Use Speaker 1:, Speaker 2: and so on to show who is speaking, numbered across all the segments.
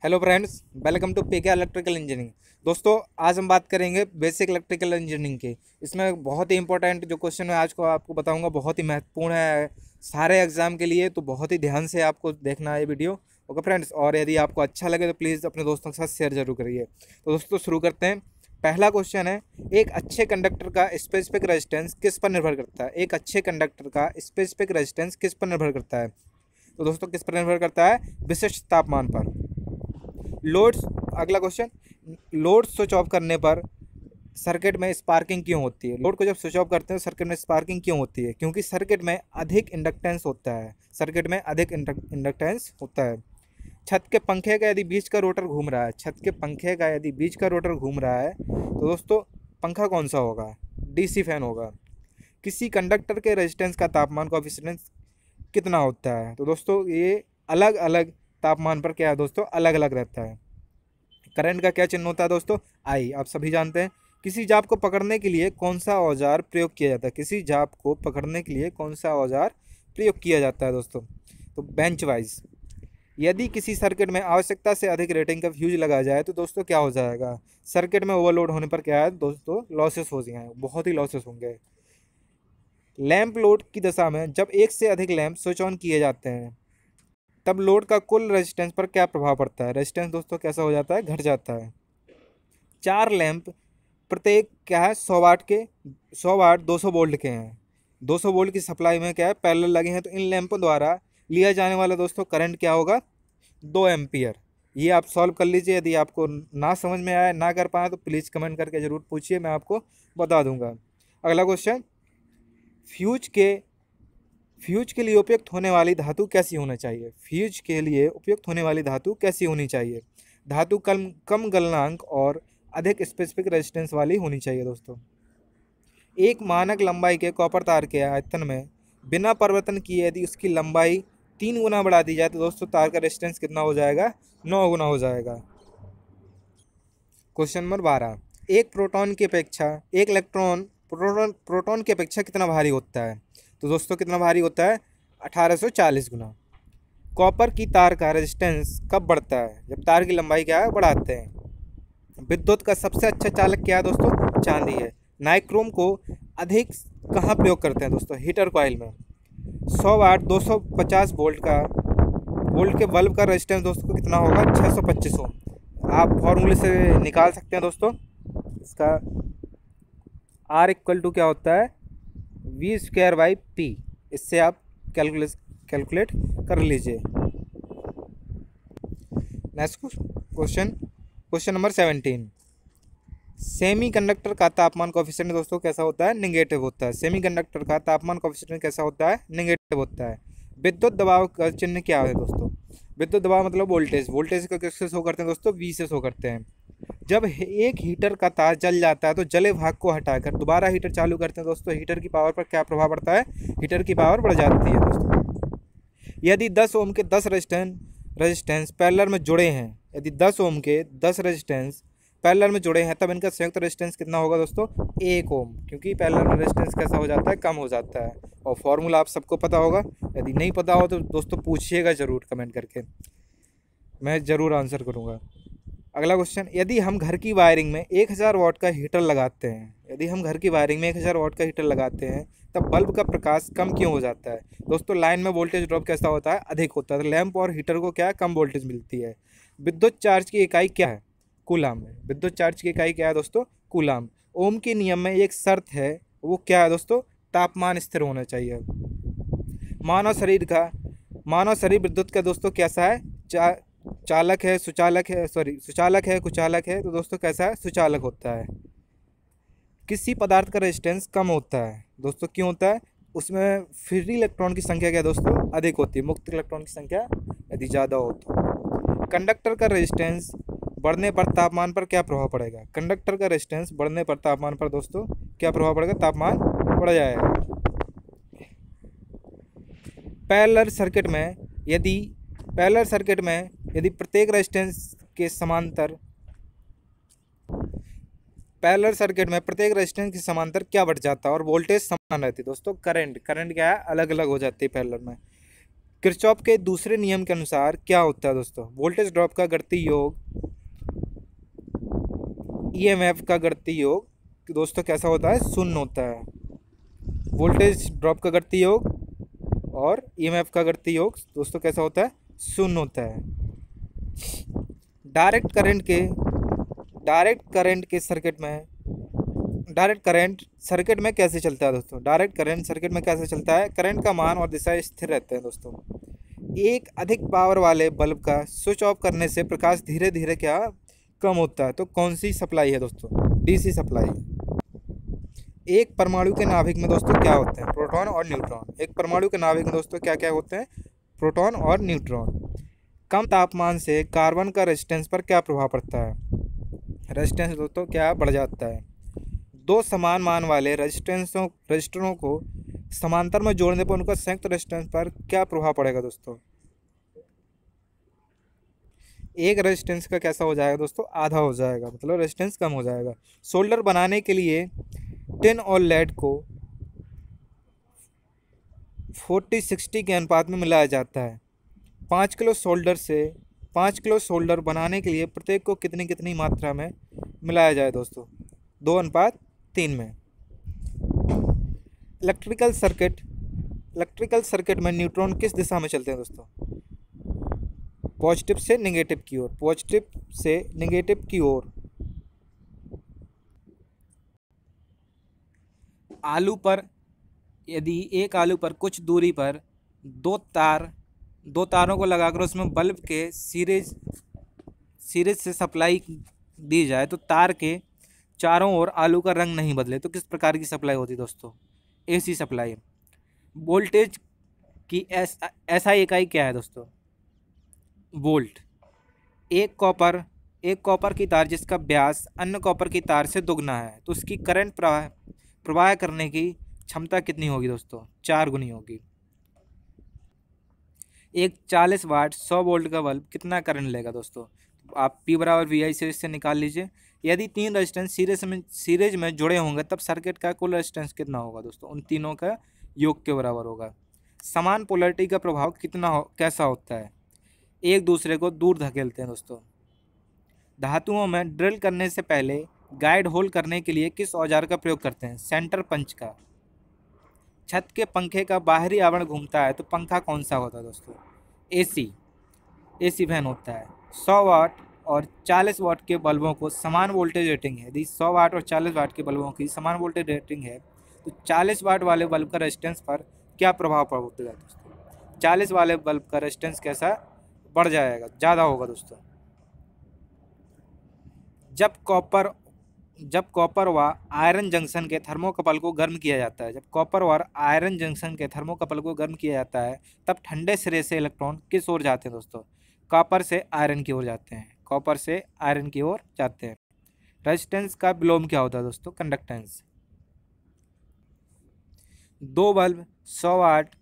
Speaker 1: Hello friends, welcome to PK electrical engineering. दोस्तों, आज हम बात करेंगे बेसिक इलेक्ट्रिकल इंजीनियरिंग की। इसमें बहुत ही इंपॉर्टेंट जो क्वेश्चन है आज को आपको बताऊंगा, बहुत ही महत्वपूर्ण है सारे एग्जाम के लिए। तो बहुत ही ध्यान से आपको देखना है ये वीडियो। ओके फ्रेंड्स, और यदि आपको अच्छा लगे तो प्लीज़ अपने दोस्तों के साथ शेयर जरूर करिए। तो दोस्तों शुरू करते हैं। पहला क्वेश्चन है, एक अच्छे कंडक्टर का स्पेसिफिक रेजिस्टेंस किस पर निर्भर करता है? एक अच्छे कंडक्टर का स्पेसिफिक रेजिस्टेंस किस पर निर्भर करता है? तो दोस्तों किस पर निर्भर करता है? विशिष्ट तापमान पर। लोड अगला क्वेश्चन, लोड स्विच ऑफ करने पर सर्किट में स्पार्किंग क्यों होती है? लोड को जब स्विच ऑफ करते हैं सर्किट में स्पार्किंग क्यों होती है? क्योंकि सर्किट में अधिक इंडक्टेंस होता है। सर्किट में अधिक इंडक्टेंस होता है। छत के पंखे का यदि बीच का रोटर घूम रहा है, छत के पंखे का यदि बीच का रोटर घूम रहा है तो दोस्तों पंखा कौन सा होगा? डीसी फैन होगा। किसी कंडक्टर के रेजिस्टेंस का तापमान कोएफिशिएंट कितना होता है? तो दोस्तों ये अलग अलग तापमान पर क्या है दोस्तों? अलग अलग रहता है। करंट का क्या चिन्ह होता है दोस्तों? आई, आप सभी जानते हैं। किसी जाप को पकड़ने के लिए कौन सा औजार प्रयोग किया जाता है? किसी जाप को पकड़ने के लिए कौन सा औजार प्रयोग किया जाता है दोस्तों? तो बेंच वाइज। यदि किसी सर्किट में आवश्यकता से अधिक रेटिंग का फ्यूज लगाया जाए तो दोस्तों क्या हो जाएगा? सर्किट में ओवरलोड होने पर क्या है दोस्तों? लॉसेस हो जाएंगे, बहुत ही लॉसेस होंगे। लैंप लोड की दशा में जब एक से अधिक लैंप स्विच ऑन किए जाते हैं तब लोड का कुल रेजिस्टेंस पर क्या प्रभाव पड़ता है? रेजिस्टेंस दोस्तों कैसा हो जाता है? घट जाता है। चार लैंप प्रत्येक क्या है? 100 वाट के, 100 वाट 200 वोल्ट के हैं। 200 वोल्ट की सप्लाई में क्या है? पैरेलल लगे हैं। तो इन लैंपों द्वारा लिया जाने वाला दोस्तों करंट क्या होगा? 2 एम्पियर। ये आप सॉल्व कर लीजिए। यदि आपको ना समझ में आए, ना कर पाए तो प्लीज़ कमेंट करके ज़रूर पूछिए, मैं आपको बता दूंगा। अगला क्वेश्चन, फ्यूज के फ्यूज के लिए उपयुक्त होने वाली धातु कैसी होना चाहिए? फ्यूज के लिए उपयुक्त होने वाली धातु कैसी होनी चाहिए? धातु कम कम गलनांक और अधिक स्पेसिफिक रेजिस्टेंस वाली होनी चाहिए दोस्तों। एक मानक लंबाई के कॉपर तार के आयतन में बिना परिवर्तन किए यदि उसकी लंबाई 3 गुना बढ़ा दी जाए तो दोस्तों तार का रेजिस्टेंस कितना हो जाएगा? 9 गुना हो जाएगा। क्वेश्चन नंबर 12, एक प्रोटॉन की अपेक्षा एक इलेक्ट्रॉन प्रोटॉन की अपेक्षा कितना भारी होता है? तो दोस्तों कितना भारी होता है? 1840 गुना। कॉपर की तार का रेजिस्टेंस कब बढ़ता है? जब तार की लंबाई क्या है? बढ़ाते हैं। विद्युत का सबसे अच्छा चालक क्या है दोस्तों? चांदी है। नाइक्रोम को अधिक कहाँ प्रयोग करते हैं दोस्तों? हीटर कॉइल में। 100 वाट 250 वोल्ट के बल्ब का रेजिस्टेंस दोस्तों कितना होगा? 625 ओम। आप फॉर्मूले से निकाल सकते हैं दोस्तों। इसका आर इक्वल टू क्या होता है? V²/P। इससे आप कैलकुलेट कर लीजिए। Next question, question number 17, semi conductor का तापमान कोएफिशिएंट दोस्तों कैसा होता है? नेगेटिव होता है। सेमी कंडक्टर का तापमान कोएफिशिएंट कैसा होता है? नेगेटिव होता है। विद्युत दबाव का चिन्ह क्या है दोस्तों? विद्युत दबाव मतलब वोल्टेज। वोल्टेज को किससे शो करते हैं दोस्तों? V से शो करते हैं। जब एक हीटर का तार जल जाता है तो जले भाग को हटाकर दोबारा हीटर चालू करते हैं दोस्तों, हीटर की पावर पर क्या प्रभाव पड़ता है? हीटर की पावर बढ़ जाती है दोस्तों। यदि 10 ओम के 10 रेजिस्टेंस पैरेलल में जुड़े हैं, यदि 10 ओम के 10 रेजिस्टेंस पैरेलल में जुड़े हैं तब इनका संयुक्त रेजिस्टेंस कितना होगा दोस्तों? 1 ओम। क्योंकि पैरेलल में रेजिस्टेंस कैसा हो जाता है? कम हो जाता है। और फॉर्मूला आप सबको पता होगा। यदि नहीं पता हो तो दोस्तों पूछिएगा ज़रूर कमेंट करके, मैं ज़रूर आंसर करूँगा। अगला क्वेश्चन, यदि हम घर की वायरिंग में 1000 वाट का हीटर लगाते हैं, यदि हम घर की वायरिंग में 1000 वाट का हीटर लगाते हैं तब बल्ब का प्रकाश कम क्यों हो जाता है? दोस्तों लाइन में वोल्टेज ड्रॉप कैसा होता है? अधिक होता है। तो लैंप और हीटर को क्या है? कम वोल्टेज मिलती है। विद्युत चार्ज की इकाई क्या है? कूलाम है। विद्युत चार्ज की इकाई क्या है दोस्तों? कूलाम। ओम के नियम में एक शर्त है, वो क्या है दोस्तों? तापमान स्थिर होना चाहिए। मानव शरीर का मानव शरीर विद्युत का दोस्तों कैसा है? चालक है, सुचालक है, सुचालक है, कुचालक है? तो दोस्तों कैसा है? सुचालक होता है। किसी पदार्थ का रेजिस्टेंस कम होता है दोस्तों, क्यों होता है? उसमें फ्री इलेक्ट्रॉन की संख्या क्या दोस्तों? अधिक होती है। मुक्त इलेक्ट्रॉन की संख्या यदि ज़्यादा हो तो। कंडक्टर का रेजिस्टेंस बढ़ने पर तापमान पर क्या प्रभाव पड़ेगा? कंडक्टर का रेजिस्टेंस बढ़ने पर तापमान पर दोस्तों क्या प्रभाव पड़ेगा? तापमान बढ़ जाएगा। पैरेलल सर्किट में यदि पैरेलल सर्किट में यदि प्रत्येक रेजिस्टेंस के समांतर पैरेलल सर्किट में प्रत्येक रेजिस्टेंस के समांतर क्या बढ़ जाता है और वोल्टेज समान रहती है दोस्तों? करंट क्या है? अलग अलग हो जाती है पैरेलल में। किरचॉफ के दूसरे नियम के अनुसार क्या होता है दोस्तों? वोल्टेज ड्रॉप का गणितीय योग ईएमएफ का गणितीय योग दोस्तों कैसा होता है? शून्य होता है। वोल्टेज ड्रॉप का गणितीय योग और ईएमएफ का गणितीय योग दोस्तों कैसा होता है? शून्य होता है। डायरेक्ट करंट सर्किट में कैसे चलता है दोस्तों? डायरेक्ट करंट सर्किट में कैसे चलता है? करंट का मान और दिशा स्थिर रहते हैं दोस्तों। एक अधिक पावर वाले बल्ब का स्विच ऑफ करने से प्रकाश धीरे धीरे क्या कम होता है? तो कौन सी सप्लाई है दोस्तों? DC supply. एक परमाणु के नाभिक में दोस्तों क्या होते हैं? प्रोटॉन और न्यूट्रॉन। एक परमाणु के नाभिक में दोस्तों क्या क्या होते हैं? प्रोटॉन और न्यूट्रॉन। कम तापमान से कार्बन का रेजिस्टेंस पर क्या प्रभाव पड़ता है? रेजिस्टेंस दोस्तों क्या बढ़ जाता है? दो समान मान वाले रजिस्टरों को समांतर में जोड़ने पर उनका संयुक्त रेजिस्टेंस पर क्या प्रभाव पड़ेगा दोस्तों? एक रेजिस्टेंस का कैसा हो जाएगा दोस्तों? आधा हो जाएगा, मतलब रेजिस्टेंस कम हो जाएगा। सोल्डर बनाने के लिए टिन और लेड को 40-60 के अनुपात में मिलाया जाता है। 5 किलो सोल्डर बनाने के लिए प्रत्येक को कितनी कितनी मात्रा में मिलाया जाए दोस्तों? 2:3 में। इलेक्ट्रिकल सर्किट में न्यूट्रॉन किस दिशा में चलते हैं दोस्तों? पॉजिटिव से नेगेटिव की ओर। यदि एक आलू पर कुछ दूरी पर दो तारों को लगाकर उसमें बल्ब के सीरीज से सप्लाई दी जाए तो तार के चारों ओर आलू का रंग नहीं बदले तो किस प्रकार की सप्लाई होती है दोस्तों? AC supply. वोल्टेज की एसआई इकाई क्या है दोस्तों? वोल्ट। एक कॉपर की तार जिसका व्यास अन्य कॉपर की तार से दुगना है तो उसकी करंट प्रवाह करने की क्षमता कितनी होगी दोस्तों? 4 गुनी होगी। एक 40 वाट 100 वोल्ट का बल्ब कितना करंट लेगा दोस्तों? आप P बराबर VI से इससे निकाल लीजिए। यदि 3 रेजिस्टेंस सीरीज में जुड़े होंगे तब सर्किट का कुल रेजिस्टेंस कितना होगा दोस्तों? उन तीनों का योग के बराबर होगा। समान पोलैरिटी का प्रभाव कैसा होता है? एक दूसरे को दूर धकेलते हैं दोस्तों। धातुओं में ड्रिल करने से पहले गाइड होल करने के लिए किस औजार का प्रयोग करते हैं? सेंटर पंच का। छत के पंखे का बाहरी आवरण घूमता है तो पंखा कौन सा होता है दोस्तों? एसी फैन होता है। 100 वाट और 40 वाट के बल्बों को समान वोल्टेज रेटिंग है। यदि 100 वाट और 40 वाट के बल्बों की समान वोल्टेज रेटिंग है तो 40 वाट वाले बल्ब का रेजिस्टेंस पर क्या प्रभाव पड़ेगा दोस्तों? 40 वाले बल्ब का रेजिस्टेंस कैसा बढ़ जाएगा, ज़्यादा होगा दोस्तों। जब कॉपर व आयरन जंक्शन के थर्मोकपल को गर्म किया जाता है तब ठंडे सिरे से इलेक्ट्रॉन किस ओर जाते हैं दोस्तों? कॉपर से आयरन की ओर जाते हैं। रेजिस्टेंस का विलोम क्या होता है दोस्तों? कंडक्टेंस। दो बल्ब 100 वाट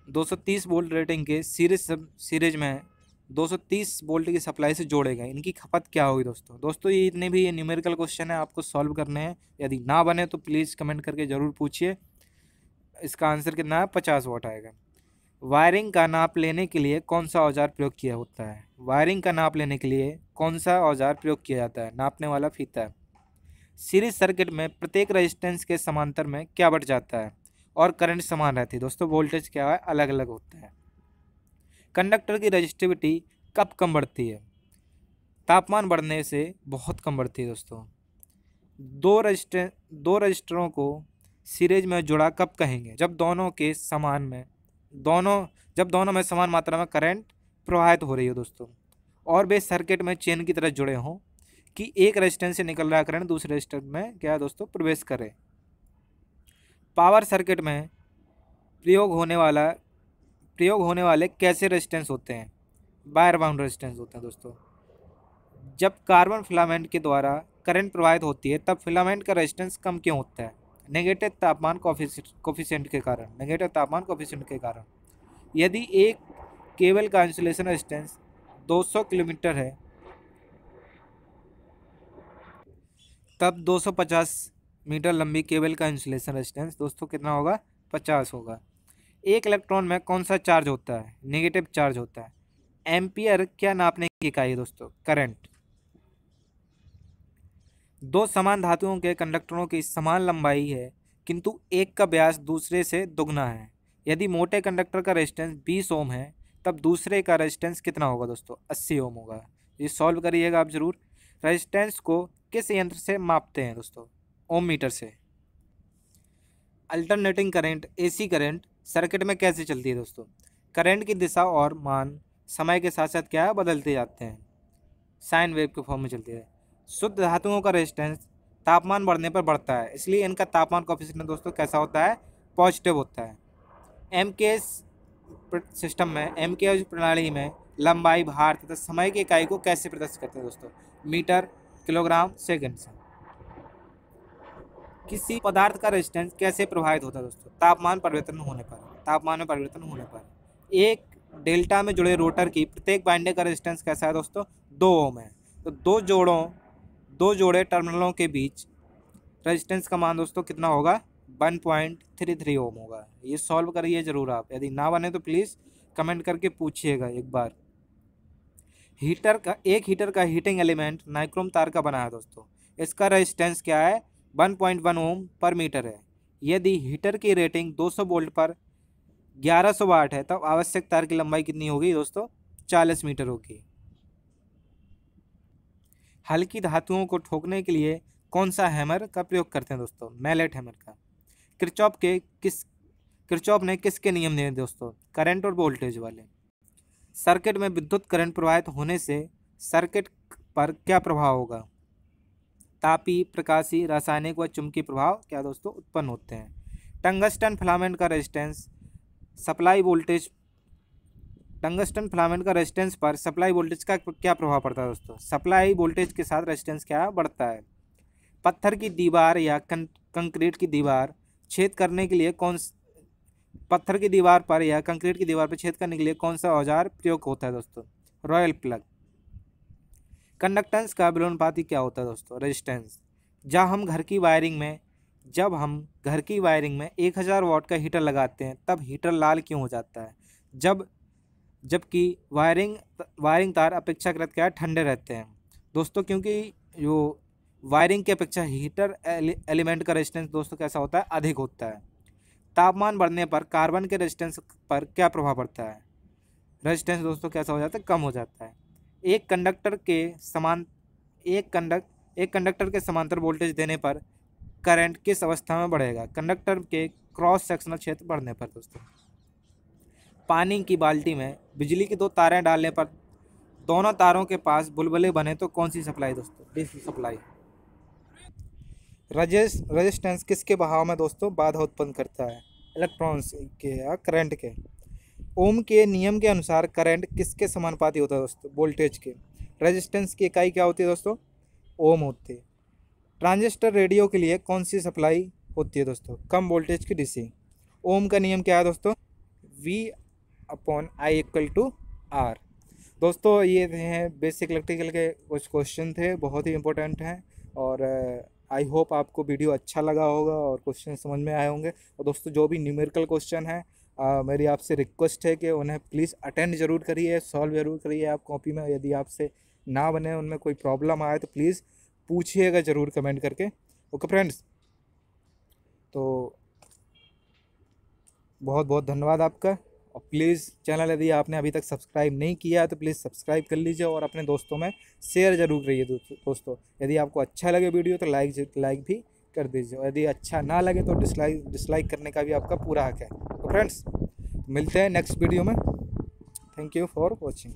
Speaker 1: 230 वोल्ट रेटिंग के सीरीज में 230 वोल्ट की सप्लाई से जोड़े गए। इनकी खपत क्या होगी दोस्तों? ये इतने भी न्यूमेरिकल क्वेश्चन है, आपको सॉल्व करने हैं। यदि ना बने तो प्लीज़ कमेंट करके ज़रूर पूछिए। इसका आंसर कितना है? 50 वाट आएगा। वायरिंग का नाप लेने के लिए कौन सा औजार प्रयोग किया होता है? नापने वाला फीता। सीरीज सर्किट में प्रत्येक रेजिस्टेंस के समांतर में क्या बढ़ जाता है और करंट समान रहती है दोस्तों? वोल्टेज क्या है? अलग अलग होता है। कंडक्टर की रेजिस्टिविटी कब कम बढ़ती है? तापमान बढ़ने से बहुत कम बढ़ती है दोस्तों। दो रजिस्टरों को सीरीज में जुड़ा कब कहेंगे? जब दोनों में समान मात्रा में करंट प्रवाहित हो रही हो दोस्तों और वे सर्किट में चेन की तरह जुड़े हों कि एक रेजिस्टेंस से निकल रहा करंट दूसरे रेजिस्टेंस में क्या दोस्तों प्रवेश करे। पावर सर्किट में प्रयोग होने वाले कैसे रेजिस्टेंस होते हैं? वायर बाउंड रेजिस्टेंस होते हैं दोस्तों। जब कार्बन फिलामेंट के द्वारा करंट प्रवाहित होती है तब फिलामेंट का रेजिस्टेंस कम क्यों होता है? नेगेटिव तापमान कोफिशिएंट के कारण। यदि एक केबल का इंसुलेशन रेजिस्टेंस 200 किलोमीटर है तब 250 मीटर लंबी केबल का इंसुलेशन रेजिस्टेंस दोस्तों कितना होगा? 50 होगा। एक इलेक्ट्रॉन में कौन सा चार्ज होता है? नेगेटिव चार्ज होता है। एम्पियर क्या नापने की इकाई है दोस्तों? करंट। दो समान धातुओं के कंडक्टरों की समान लंबाई है किंतु एक का व्यास दूसरे से दुगना है। यदि मोटे कंडक्टर का रेजिस्टेंस 20 ओम है तब दूसरे का रेजिस्टेंस कितना होगा दोस्तों? 80 ओम होगा। ये सॉल्व करिएगा आप जरूर। रेजिस्टेंस को किस यंत्र से मापते हैं दोस्तों? ओम मीटर से। Alternating current AC current circuit में कैसे चलती है दोस्तों? करंट की दिशा और मान समय के साथ साथ क्या है? बदलते जाते हैं। साइन वेव के फॉर्म में चलती है। शुद्ध धातुओं का रेजिस्टेंस तापमान बढ़ने पर बढ़ता है, इसलिए इनका तापमान कोएफिशिएंट दोस्तों कैसा होता है? पॉजिटिव होता है। एमकेएस सिस्टम में, एमकेएस प्रणाली में लंबाई, भार तथा समय की इकाई को कैसे प्रदर्शित करते हैं दोस्तों? मीटर, किलोग्राम, सेकंड से। किसी पदार्थ का रेजिस्टेंस कैसे प्रभावित होता है दोस्तों? तापमान परिवर्तन होने पर। तापमान में परिवर्तन होने पर। एक डेल्टा में जुड़े रोटर की प्रत्येक वाइंडिंग का रेजिस्टेंस कैसा है दोस्तों? 2 ओम है। तो दो जोड़े टर्मिनलों के बीच रेजिस्टेंस का मान दोस्तों कितना होगा? 1.33 ओम होगा। ये सॉल्व करिए जरूर आप। यदि ना बने तो प्लीज़ कमेंट करके पूछिएगा एक बार। एक हीटर का हीटिंग एलिमेंट नाइक्रोम तार का बना है दोस्तों। इसका रेजिस्टेंस क्या है? 1.1 ओम पर मीटर है। यदि हीटर की रेटिंग 200 वोल्ट पर 1100 वाट है तब आवश्यक तार की लंबाई कितनी होगी दोस्तों? 40 मीटर होगी। हल्की धातुओं को ठोकने के लिए कौन सा हैमर का प्रयोग करते हैं दोस्तों? मैलेट हैमर का। किरचॉफ ने किसके नियम दिए दोस्तों? करंट और वोल्टेज वाले। सर्किट में विद्युत करंट प्रवाहित होने से सर्किट पर क्या प्रभाव होगा? तापी, प्रकाशी, रासायनिक व चुंबकीय प्रभाव क्या दोस्तों उत्पन्न होते हैं। टंगस्टन फिलामेंट का रेजिस्टेंस पर सप्लाई वोल्टेज का क्या प्रभाव पड़ता है दोस्तों? सप्लाई वोल्टेज के साथ रेजिस्टेंस क्या बढ़ता है। पत्थर की दीवार या कंक्रीट की दीवार छेद करने के लिए पत्थर की दीवार पर या कंक्रीट की दीवार पर छेद करने के लिए कौन सा औजार प्रयोग होता है दोस्तों? Royal plug. कंडक्टेंस का विलोमानुपाती क्या होता है दोस्तों? रेजिस्टेंस। जब हम घर की वायरिंग में 1000 वाट का हीटर लगाते हैं तब हीटर लाल क्यों हो जाता है? जबकि वायरिंग तार अपेक्षाकृत क्या ठंडे रहते हैं दोस्तों, क्योंकि जो वायरिंग की अपेक्षा हीटर एलिमेंट का रेजिस्टेंस दोस्तों कैसा होता है? अधिक होता है। तापमान बढ़ने पर कार्बन के रेजिस्टेंस पर क्या प्रभाव पड़ता है? रेजिस्टेंस दोस्तों कैसा हो जाता है? कम हो जाता है। एक कंडक्टर के समांतर वोल्टेज देने पर करंट किस अवस्था में बढ़ेगा? कंडक्टर के क्रॉस सेक्शनल क्षेत्र बढ़ने पर दोस्तों। पानी की बाल्टी में बिजली की 2 तारें डालने पर दोनों तारों के पास बुलबुले बने तो कौन सी सप्लाई दोस्तों? DC supply. रेजिस्टेंस किसके बहाव में दोस्तों बाधा उत्पन्न करता है? इलेक्ट्रॉन्स के या करंट के। ओम के नियम के अनुसार करंट किसके समानुपाती होता है दोस्तों? वोल्टेज के। रेजिस्टेंस की इकाई क्या होती है दोस्तों? ओम होती है। ट्रांजिस्टर रेडियो के लिए कौन सी सप्लाई होती है दोस्तों? कम वोल्टेज की डीसी। ओम का नियम क्या है दोस्तों? V/I = R। दोस्तों ये हैं बेसिक इलेक्ट्रिकल के कुछ क्वेश्चन थे, बहुत ही इंपॉर्टेंट हैं और आई होप आपको वीडियो अच्छा लगा होगा और क्वेश्चन समझ में आए होंगे। और दोस्तों जो भी न्यूमेरिकल क्वेश्चन है मेरी आपसे रिक्वेस्ट है कि उन्हें प्लीज़ अटेंड ज़रूर करिए, सॉल्व ज़रूर करिए आप कॉपी में। यदि आपसे ना बने, उनमें कोई प्रॉब्लम आए तो प्लीज़ पूछिएगा ज़रूर कमेंट करके। ओके फ्रेंड्स, तो बहुत बहुत धन्यवाद आपका। और प्लीज़ चैनल यदि आपने अभी तक सब्सक्राइब नहीं किया है तो प्लीज़ सब्सक्राइब कर लीजिए और अपने दोस्तों में शेयर ज़रूर करिए दोस्तों। यदि आपको अच्छा लगे वीडियो तो लाइक भी कर दीजिए। यदि अच्छा ना लगे तो डिसलाइक करने का भी आपका पूरा हक है। तो फ्रेंड्स मिलते हैं नेक्स्ट वीडियो में। Thank you for watching.